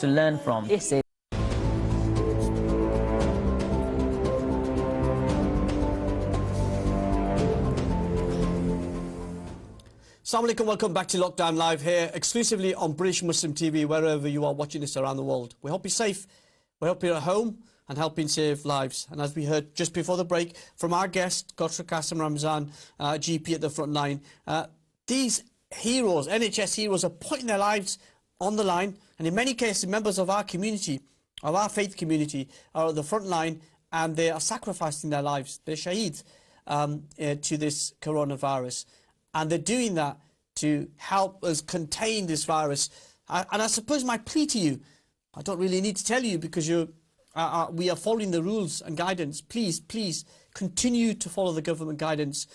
to learn from. Assalamu alaikum, welcome back to Lockdown Live here, exclusively on British Muslim TV, wherever you are watching this around the world. We hope you're safe, we hope you're at home and helping save lives. And as we heard just before the break from our guest, Dr. Qasim Ramzan, GP at the front line, these heroes, NHS heroes, are putting their lives on the line, and in many cases members of our community, of our faith community, are at the front line, and they are sacrificing their lives. They're shaheeds to this coronavirus, and they're doing that to help us contain this virus. And I suppose my plea to you, I don't really need to tell you, because we are following the rules and guidance. Please continue to follow the government guidance.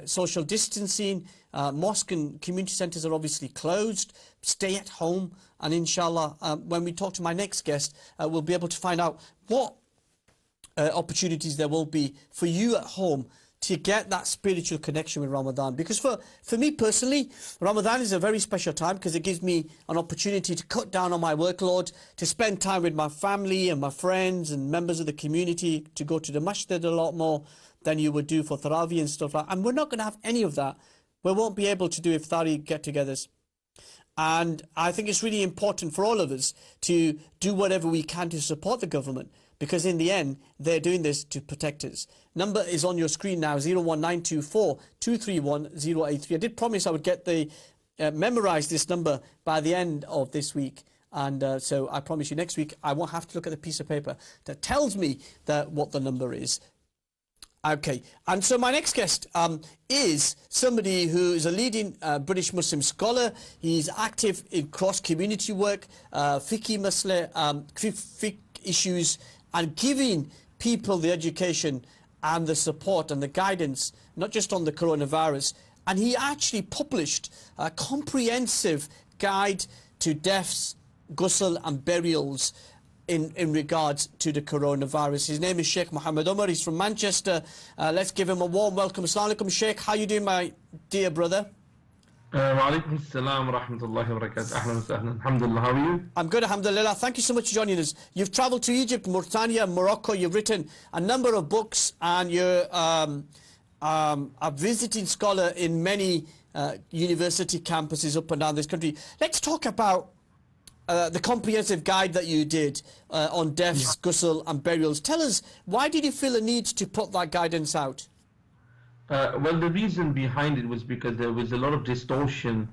Social distancing, mosque and community centres are obviously closed. Stay at home, and inshallah, when we talk to my next guest, we'll be able to find out what opportunities there will be for you at home to get that spiritual connection with Ramadan. Because for me personally, Ramadan is a very special time, because it gives me an opportunity to cut down on my workload, to spend time with my family and my friends and members of the community, to go to the masjid a lot more than you would do for Taraweeh and stuff like that. And we're not going to have any of that. We won't be able to do iftari get-togethers. And I think it's really important for all of us to do whatever we can to support the government, because in the end, they're doing this to protect us. Number is on your screen now, 01924 231 083. I did promise I would get the memorize this number by the end of this week. And so I promise you next week, I won't have to look at the piece of paper that tells me what the number is. Okay, and so my next guest is somebody who is a leading British Muslim scholar. He's active in cross-community work, fiqh issues, and giving people the education and the support and the guidance, not just on the coronavirus. And he actually published a comprehensive guide to deaths, ghusl and burials in regards to the coronavirus. His name is Sheikh Muhammad Umar. He's from Manchester. Let's give him a warm welcome. Assalamu alaikum, Sheikh. How are you doing, my dear brother? Wa alaikum assalam wa rahmatullahi wa barakatuh. Ahlan wa sahlan. Alhamdulillah. How are you? I'm good, alhamdulillah. Thank you so much for joining us. You've travelled to Egypt, Mauritania, Morocco. You've written a number of books, and you're a visiting scholar in many university campuses up and down this country. Let's talk about the comprehensive guide that you did on deaths, ghusl and burials. Tell us, why did you feel a need to put that guidance out? Well, the reason behind it was because there was a lot of distortion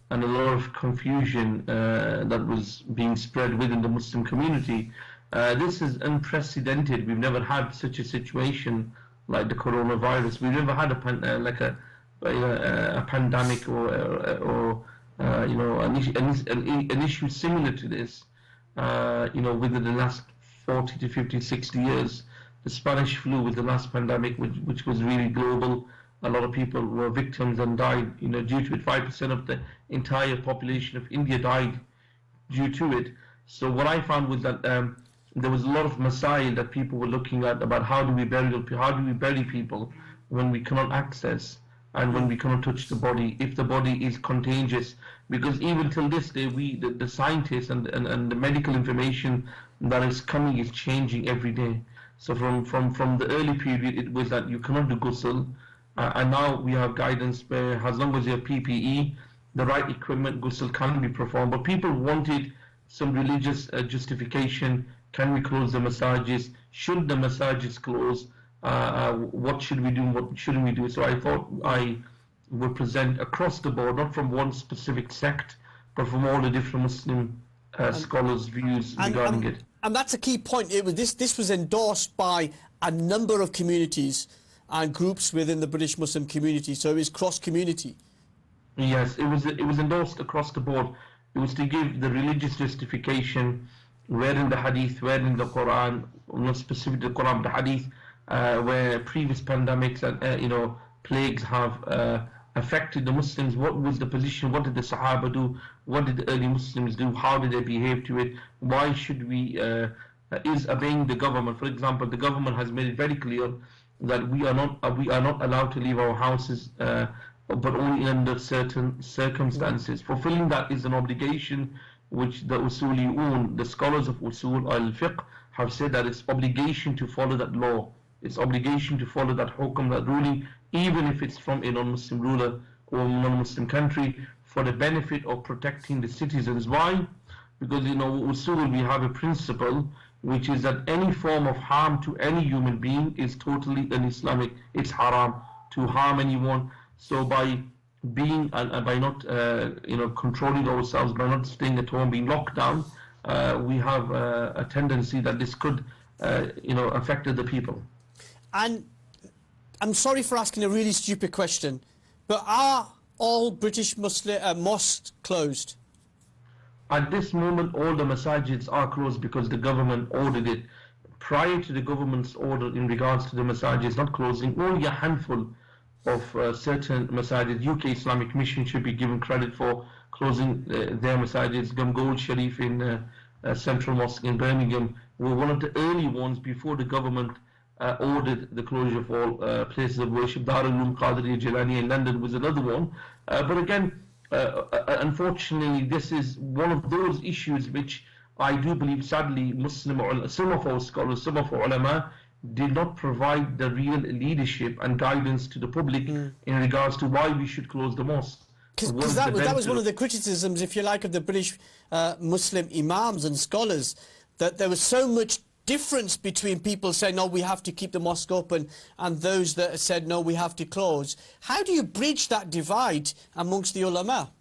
and a lot of confusion that was being spread within the Muslim community. This is unprecedented. We've never had such a situation like the coronavirus. We've never had a pandemic or an issue similar to this, within the last 40 to 50, 60 years. The Spanish flu was the last pandemic, which was really global. A lot of people were victims and died, due to it. 5% of the entire population of India died due to it. So what I found was that there was a lot of masail that people were looking at about how do we bury people when we cannot access and when we cannot touch the body, if the body is contagious. Because even till this day, the scientists and the medical information that is coming is changing every day. So from the early period, it was that you cannot do ghusl, and now we have guidance where as long as you have PPE, the right equipment, ghusl can be performed. But people wanted some religious justification. Can we close the massages? Should the massages close? What should we do, what shouldn't we do? So I thought I would present across the board, not from one specific sect, but from all the different Muslim scholars' views regarding it. And that's a key point. This was endorsed by a number of communities and groups within the British Muslim community, so it was cross-community. Yes, it was endorsed across the board. It was to give the religious justification, where in the Hadith, where in the Quran, not specifically the Quran, but the Hadith, where previous pandemics and plagues have affected the Muslims. What was the position? What did the Sahaba do? What did the early Muslims do? How did they behave to it? Why should we is obeying the government? For example, the government has made it very clear that we are not allowed to leave our houses, but only under certain circumstances. Fulfilling that is an obligation which the Usuliun, the scholars of Usul al-Fiqh, have said that it's obligation to follow that law. It's obligation to follow that hukum, that ruling, even if it's from a non-Muslim ruler or a non-Muslim country, for the benefit of protecting the citizens. Why? Because Usul, we have a principle which is that any form of harm to any human being is totally un-Islamic. It's haram to harm anyone. So by being by not controlling ourselves, by not staying at home, being locked down, we have a tendency that this could affect the people. And I'm sorry for asking a really stupid question, but are all British Muslim mosques closed? At this moment, all the masajids are closed because the government ordered it. Prior to the government's order in regards to the masajids not closing, only a handful of certain masajids, UK Islamic Mission should be given credit for closing their masajids. Gumgold Sharif in Central Mosque in Birmingham were one of the early ones before the government ordered the closure of all places of worship. Darul Uloom Qadiriya Jilani in London was another one. But again, unfortunately, this is one of those issues which I do believe, sadly, some of our scholars, some of our ulama, did not provide the real leadership and guidance to the public in regards to why we should close the mosque. Because that was one of the criticisms, if you like, of the British Muslim imams and scholars, that there was so much difference between people saying, no, we have to keep the mosque open, and those that said, no, we have to close. How do you bridge that divide amongst the ulama?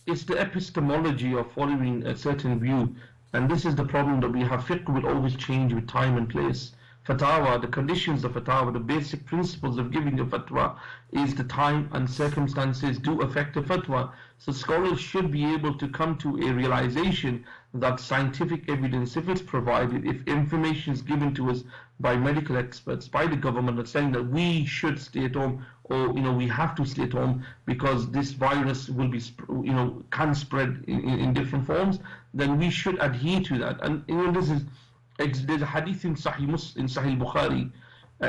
It's the epistemology of following a certain view, and this is the problem that we have. Fiqh will always change with time and place. Fatawa, the conditions of fatawa, the basic principles of giving a fatwa is the time and circumstances do affect the fatwa. So scholars should be able to come to a realization that scientific evidence, if it's provided, if information is given to us by medical experts, by the government, that's saying that we should stay at home, or we have to stay at home because this virus will be can spread in different forms, then we should adhere to that. And this is, there's a hadith in Sahih Bukhari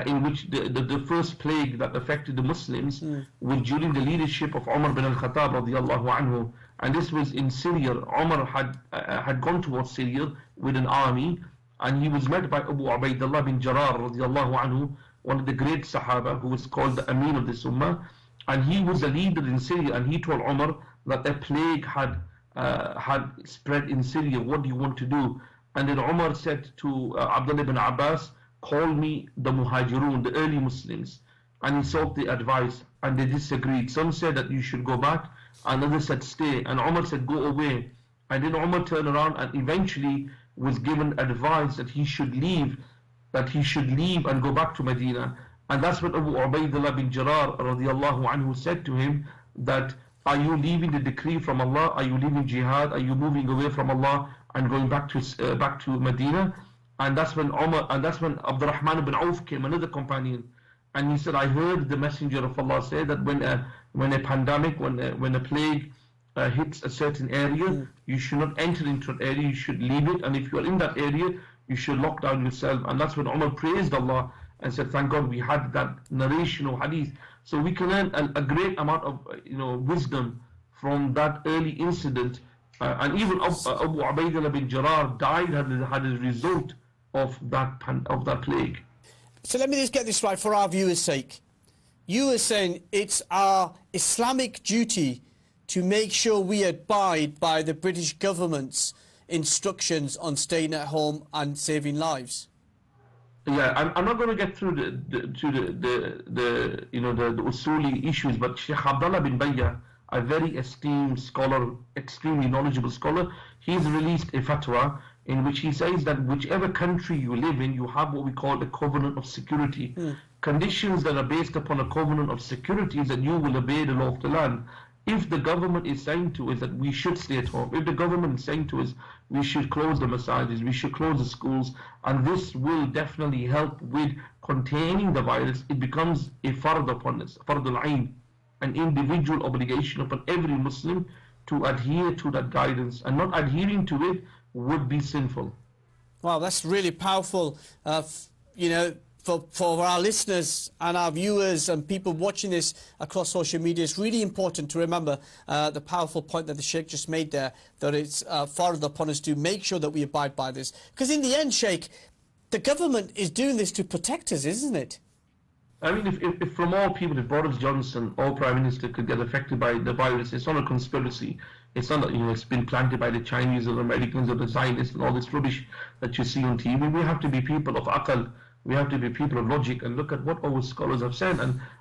in which the first plague that affected the Muslims was during the leadership of Umar bin al-Khattab radiyallahu anhu, and this was in Syria. Umar had gone towards Syria with an army, and he was met by Abu Ubaidullah bin Jarrah radiyallahu anhu, one of the great Sahaba who was called the Amin of this Ummah, and he was a leader in Syria, and he told Umar that a plague had spread in Syria. What do you want to do? And then Umar said to Abdullah ibn Abbas, call me the Muhajirun, the early Muslims. And he sought the advice, and they disagreed. Some said that you should go back, and others said stay. And Umar said go away. And then Umar turned around and eventually was given advice that he should leave and go back to Medina. And that's when Abu Ubaidullah bin Jarrah radiyallahu anhu said to him that, are you leaving the decree from Allah? Are you leaving jihad? Are you moving away from Allah and going back to Medina? And that's when Abdurrahman ibn Auf came, another companion, and he said, I heard the Messenger of Allah say that when a pandemic, when a plague hits a certain area, you should not enter into an area, you should leave it, and if you are in that area, you should lock down yourself. And that's when Umar praised Allah and said, thank God we had that narration of hadith. So we can learn a great amount of wisdom from that early incident. And even Abu Ubaidullah bin Jarrah died as a result of that plague. So let me just get this right for our viewers' sake. You were saying it's our Islamic duty to make sure we abide by the British government's instructions on staying at home and saving lives. Yeah, I'm not going to get through the usuli issues, but Sheikh Abdullah bin Bayya, a very esteemed scholar, extremely knowledgeable scholar, he's released a fatwa in which he says that whichever country you live in, you have what we call a covenant of security. Conditions that are based upon a covenant of security is that you will obey the law of the land. If the government is saying to us that we should stay at home, if the government is saying to us we should close the masajids, we should close the schools, and this will definitely help with containing the virus, it becomes a fard upon us, fard al-ain, an individual obligation upon every Muslim to adhere to that guidance, and not adhering to it would be sinful. Wow, that's really powerful. for our listeners and our viewers and people watching this across social media, it's really important to remember the powerful point that the Sheikh just made there, that it's farther upon us to make sure that we abide by this. Because in the end, Sheikh, the government is doing this to protect us, isn't it? I mean, if from all people, if Boris Johnson or Prime Minister could get affected by the virus, it's not a conspiracy. It's not that, it's been planted by the Chinese or the Americans or the Zionists and all this rubbish that you see on TV. We have to be people of aql. We have to be people of logic and look at what our scholars have said.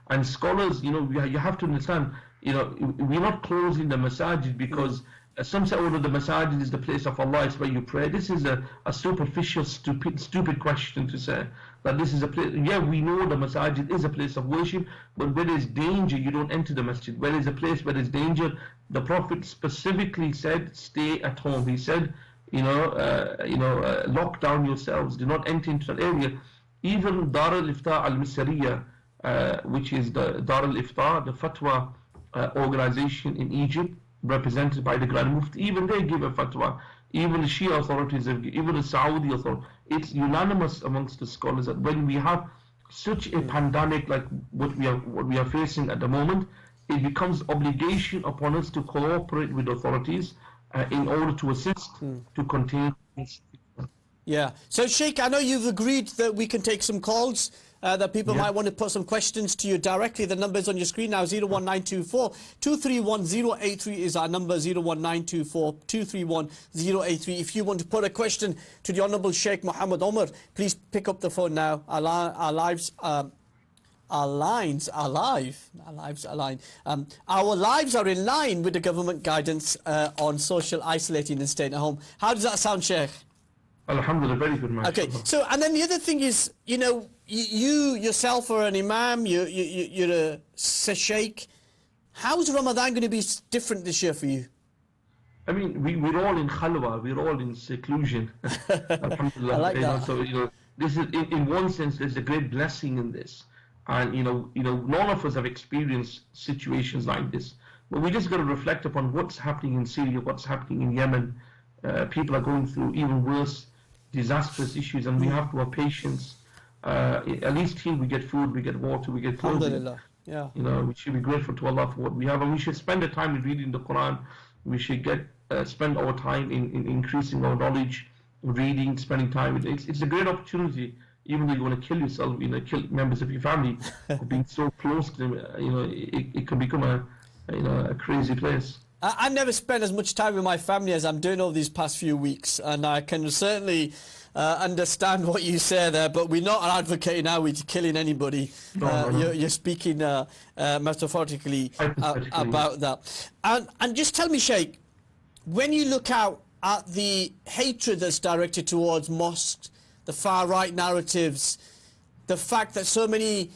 And scholars, you have to understand, we're not closing the masajid because some say, oh, the masajid is the place of Allah, it's where you pray. This is a superficial, stupid question to say that this is a place. Yeah, we know the masajid is a place of worship, but where there's danger, you don't enter the masjid. Where there's a place where there's danger, the Prophet specifically said, stay at home. He said, lock down yourselves, do not enter into that area. Even Dar al-Ifta al-Misriya, which is the Dar al-Ifta, the fatwa organization in Egypt, represented by the Grand Mufti, even they give a fatwa. Even the Shia authorities, even the Saudi authorities, it's unanimous amongst the scholars that when we have such a pandemic like what we are facing at the moment, it becomes obligation upon us to cooperate with authorities in order to assist to contain this. Yeah. So, Sheikh, I know you've agreed that we can take some calls, that people might want to put some questions to you directly. The number's on your screen now, 01924 231 083 is our number, 01924 231 083. If you want to put a question to the Honourable Sheikh Mohammed Omar, please pick up the phone now. Our lines are live. Our lives are in line with the government guidance on social isolating and staying at home. How does that sound, Sheikh? Alhamdulillah, very good, man. Okay, so, and then the other thing is, you yourself are an imam, you're a sheikh. How's Ramadan going to be different this year for you? I mean, we're all in khalwa, we're all in seclusion. Alhamdulillah. I like that. So, this is, in one sense, there's a great blessing in this. And, none of us have experienced situations like this. But we just got to reflect upon what's happening in Syria, what's happening in Yemen. People are going through even worse disastrous issues, and we have to have patience. At least here we get food, we get water, we get clothing. Yeah. We should be grateful to Allah for what we have, and we should spend the time in reading the Quran. We should spend our time in increasing our knowledge, reading, spending time. It's a great opportunity. Even though you want to kill yourself, kill members of your family, being so close to them, it can become a crazy place. I never spend as much time with my family as I'm doing over these past few weeks, and I can certainly understand what you say there, but we're not advocating now we're killing anybody. No. You're speaking metaphorically about that. And just tell me, Sheikh, when you look out at the hatred that's directed towards mosques, the far-right narratives, the fact that so many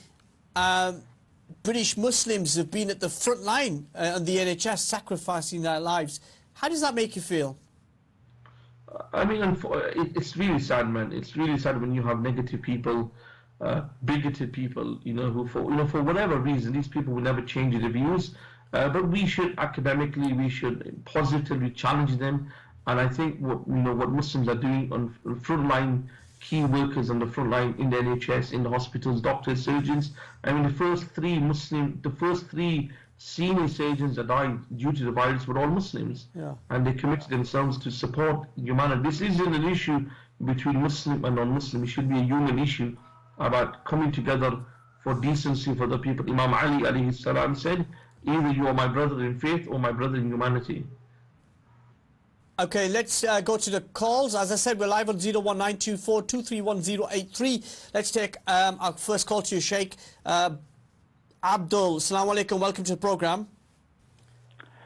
British Muslims have been at the front line on the NHS sacrificing their lives. How does that make you feel? I mean, it's really sad, man. It's really sad when you have negative people, bigoted people, who for whatever reason, these people will never change their views. But we should academically, we should positively challenge them. And I think what Muslims are doing on frontline key workers on the front line in the NHS, in the hospitals, doctors, surgeons. I mean, the first three senior surgeons that died due to the virus were all Muslims. Yeah. And they committed themselves to support humanity. This isn't an issue between Muslim and non-Muslim. It should be a human issue about coming together for decency for the people. Imam Ali alayhi salam said, either you are my brother in faith or my brother in humanity. Okay, let's go to the calls. As I said, we're live on 01924 231 083. Let's take our first call to you, Sheikh. Abdul, Assalamu alaikum, welcome to the program.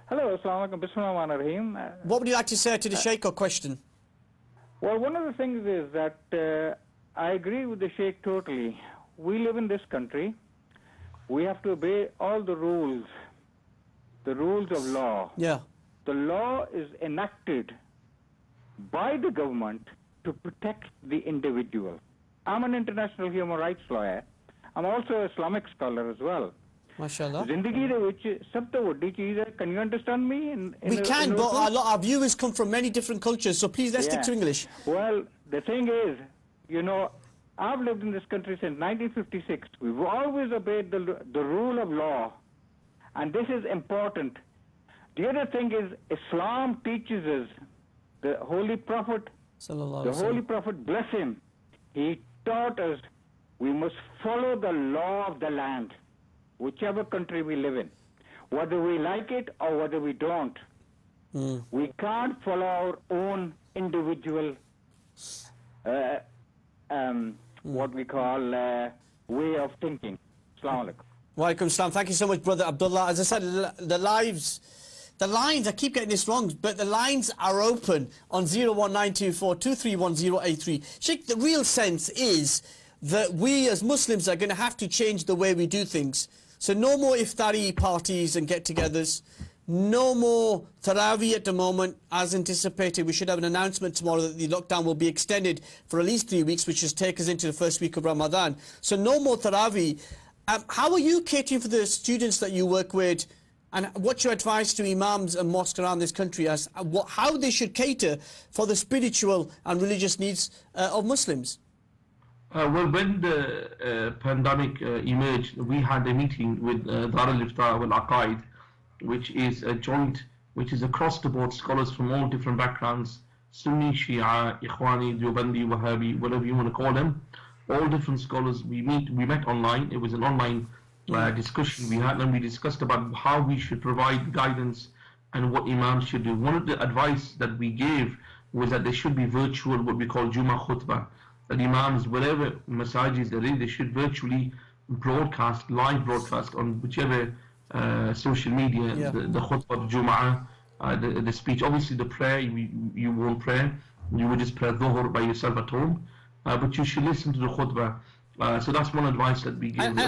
Hello, Assalamu alaikum, Bismillahirrahmanirrahim. What would you like to say to the Sheikh or question? Well, one of the things is that I agree with the Sheikh totally. We live in this country. We have to obey all the rules of law. Yeah. The law is enacted by the government to protect the individual. I'm an international human rights lawyer. I'm also an Islamic scholar as well. MashaAllah. Zindagi de vich sab to vaddi cheez hai. Can you understand me? We can, but a lot of our viewers come from many different cultures, so please let's stick to English. Well, the thing is, I've lived in this country since 1956. We've always obeyed the rule of law, and this is important. The other thing is Islam teaches us, the Holy Prophet, bless him, he taught us we must follow the law of the land, whichever country we live in, whether we like it or whether we don't. We can't follow our own individual, what we call way of thinking. Assalamu alaikum. Wa alaikum salam. Thank you so much, Brother Abdullah. As I said, the lines, I keep getting this wrong, but the lines are open on 01924 231083. Sheikh, the real sense is that we as Muslims are going to have to change the way we do things. So no more iftari parties and get-togethers. No more Taraweeh at the moment, as anticipated. We should have an announcement tomorrow that the lockdown will be extended for at least 3 weeks, which will take us into the first week of Ramadan. So no more Taraweeh. How are you catering for the students that you work with? And what's your advice to imams and mosques around this country as how they should cater for the spiritual and religious needs of Muslims? Well, when the pandemic emerged, we had a meeting with Dar al-Ifta wal-Aqaid, which is a joint, which is across the board scholars from all different backgrounds, Sunni, Shia, Ikhwani, Deobandi, Wahhabi, whatever you want to call them, all different scholars. We met online. It was an online discussion we had, and we discussed about how we should provide guidance and what imams should do. One of the advice that we gave was that there should be virtual, what we call Jummah khutbah, that imams, wherever masajid there is, they should virtually broadcast, live broadcast on whichever social media, the khutbah, Jum'ah, the speech. Obviously the prayer, you won't pray, you will just pray dhuhr by yourself at home, but you should listen to the khutbah. So that's one advice that we give.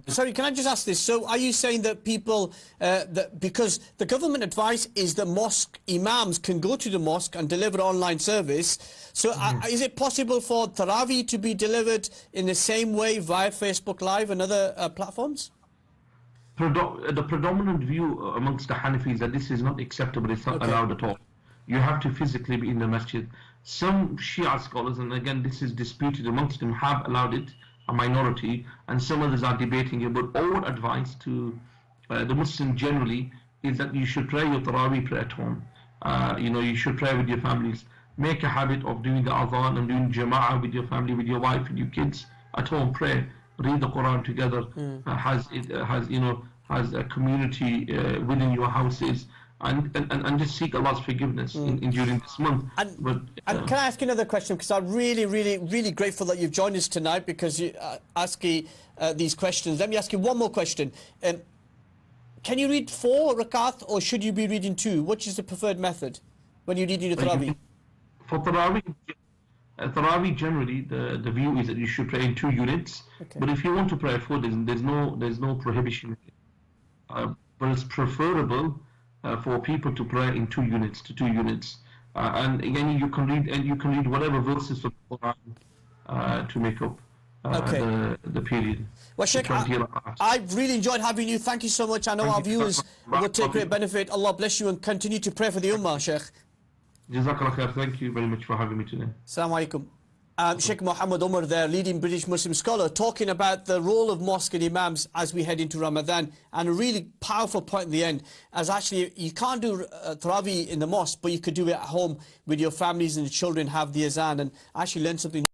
Sorry, can I just ask this? So are you saying that people, that because the government advice is that mosque imams can go to the mosque and deliver online service, so is it possible for Taraweeh to be delivered in the same way via Facebook Live and other platforms? The predominant view amongst the Hanafis that this is not acceptable, it's not allowed at all. You have to physically be in the masjid. Some Shia scholars, and again this is disputed amongst them, have allowed it, a minority, and some others are debating it. But our advice to the Muslim generally is that you should pray your Taraweeh prayer at home. You should pray with your families. Make a habit of doing the adhan and doing jama'ah with your family, with your wife and your kids at home. Pray. Read the Quran together, has a community within your houses, and just seek Allah's forgiveness in during this month. And can I ask you another question? Because I'm really grateful that you've joined us tonight, because you asking these questions. Let me ask you one more question. Can you read 4 rakat, or should you be reading 2? Which is the preferred method when you're reading the Taraweeh? For Taraweeh generally, the view is that you should pray in 2 units. But if you want to pray 4, there's no prohibition. But it's preferable for people to pray in 2 units, and again you can read whatever verses of the Quran to make up the period. Well, Sheikh, I've really enjoyed having you. Thank you so much. I know our viewers will take great benefit. Allah bless you and continue to pray for the Ummah, Sheikh. Jazakallah khair. Thank you very much for having me today. Assalamu alaikum. Sheikh Muhammad Umar there, leading British Muslim scholar, talking about the role of mosque and imams as we head into Ramadan, and a really powerful point in the end, as actually you can't do Taraweeh in the mosque, but you could do it at home with your families and the children, have the azan and actually learn something